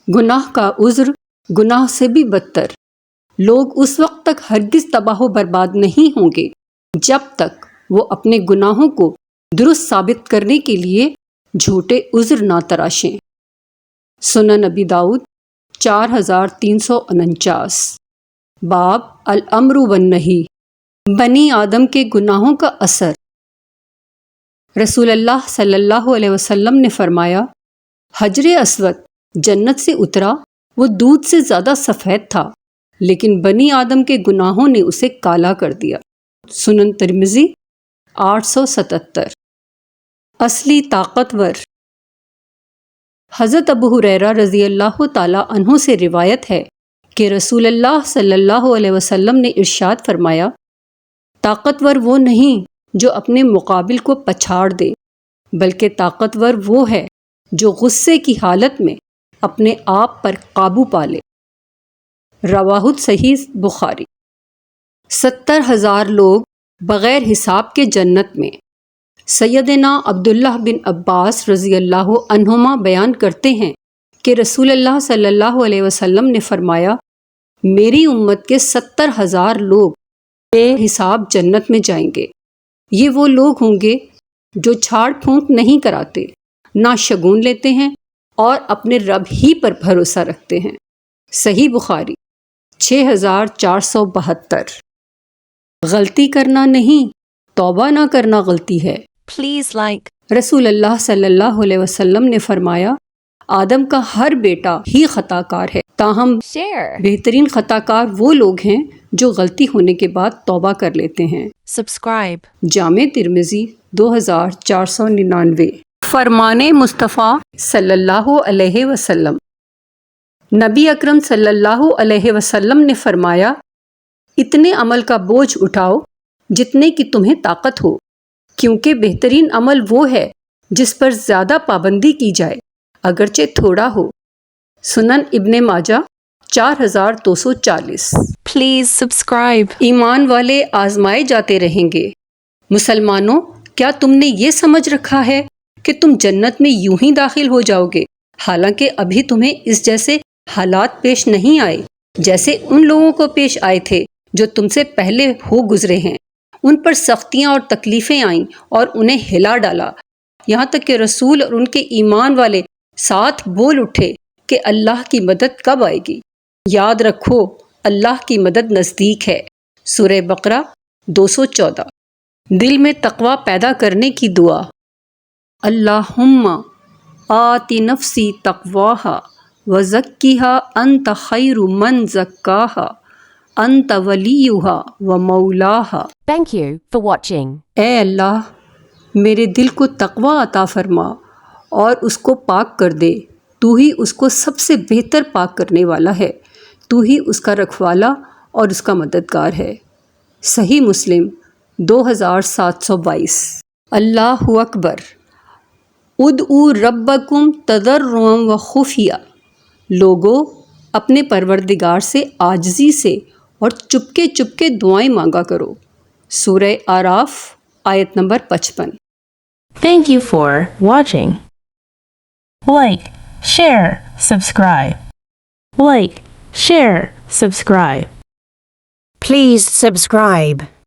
گناہ کا عذر گناہ سے بھی بدتر۔ لوگ اس وقت تک ہرگز تباہ و برباد نہیں ہوں گے جب تک وہ اپنے گناہوں کو درست ثابت کرنے کے لیے جھوٹے عذر نہ تراشیں۔ سنن ابی داؤد 4349۔ باب الامر والنہی، بنی آدم کے گناہوں کا اثر۔ رسول اللہ صلی اللہ علیہ وسلم نے فرمایا، حجر اسود جنت سے اترا، وہ دودھ سے زیادہ سفید تھا، لیکن بنی آدم کے گناہوں نے اسے کالا کر دیا۔ سنن ترمذی 877۔ اصلی طاقتور۔ حضرت ابو ہریرہ رضی اللہ تعالی عنہ سے روایت ہے کہ رسول اللہ صلی اللہ علیہ وسلم نے ارشاد فرمایا، طاقتور وہ نہیں جو اپنے مقابل کو پچھاڑ دے، بلکہ طاقتور وہ ہے جو غصے کی حالت میں اپنے آپ پر قابو پا لے۔ رواہ صحیح بخاری۔ 70,000 لوگ بغیر حساب کے جنت میں۔ سیدنا عبداللہ بن عباس رضی اللہ عنہما بیان کرتے ہیں کہ رسول اللہ صلی اللہ علیہ وسلم نے فرمایا، میری امت کے 70,000 لوگ بے حساب جنت میں جائیں گے۔ یہ وہ لوگ ہوں گے جو چھاڑ پھونک نہیں کراتے، نہ شگون لیتے ہیں اور اپنے رب ہی پر بھروسہ رکھتے ہیں۔ صحیح بخاری 6472۔ غلطی کرنا نہیں، توبہ نہ کرنا غلطی ہے۔ Please like. رسول اللہ صلی اللہ علیہ وسلم نے فرمایا، آدم کا ہر بیٹا ہی خطا کار ہے، تاہم Share. بہترین خطا کار وہ لوگ ہیں جو غلطی ہونے کے بعد توبہ کر لیتے ہیں۔ Subscribe. جامع ترمذی 2499۔ فرمان مصطفیٰ صلی اللہ علیہ وسلم۔ نبی اکرم صلی اللہ علیہ وسلم نے فرمایا، اتنے عمل کا بوجھ اٹھاؤ جتنے کی تمہیں طاقت ہو، کیونکہ بہترین عمل وہ ہے جس پر زیادہ پابندی کی جائے اگرچہ تھوڑا ہو۔ سنن ابن ماجہ 4240۔ Please subscribe. ایمان والے آزمائے جاتے رہیں گے۔ مسلمانوں، کیا تم نے یہ سمجھ رکھا ہے کہ تم جنت میں یوں ہی داخل ہو جاؤ گے، حالانکہ ابھی تمہیں اس جیسے حالات پیش نہیں آئے جیسے ان لوگوں کو پیش آئے تھے جو تم سے پہلے ہو گزرے ہیں۔ ان پر سختیاں اور تکلیفیں آئیں اور انہیں ہلا ڈالا، یہاں تک کہ رسول اور ان کے ایمان والے ساتھ بول اٹھے کہ اللہ کی مدد کب آئے گی۔ یاد رکھو، اللہ کی مدد نزدیک ہے۔ سورہ بقرہ 214۔ دل میں تقوی پیدا کرنے کی دعا۔ اللہم آت نفسی تقواہا وزکیہا انت خیر من زکاہا انت ولیہا ومولاہا۔ Thank you for watching. اے اللہ، میرے دل کو تقوی عطا فرما اور اس کو پاک کر دے، تو ہی اس کو سب سے بہتر پاک کرنے والا ہے، تو ہی اس کا رکھوالا اور اس کا مددگار ہے۔ صحیح مسلم 2722۔ اللہ اکبر۔ ادعوا ربکم تضرعا وخفیا۔ لوگو، اپنے پروردگار سے عاجزی سے اور چپکے چپکے دعائیں مانگا کرو۔ سورہ اعراف آیت number 55۔ Thank you for watching. Like, share, subscribe. Like, share, subscribe. Please subscribe.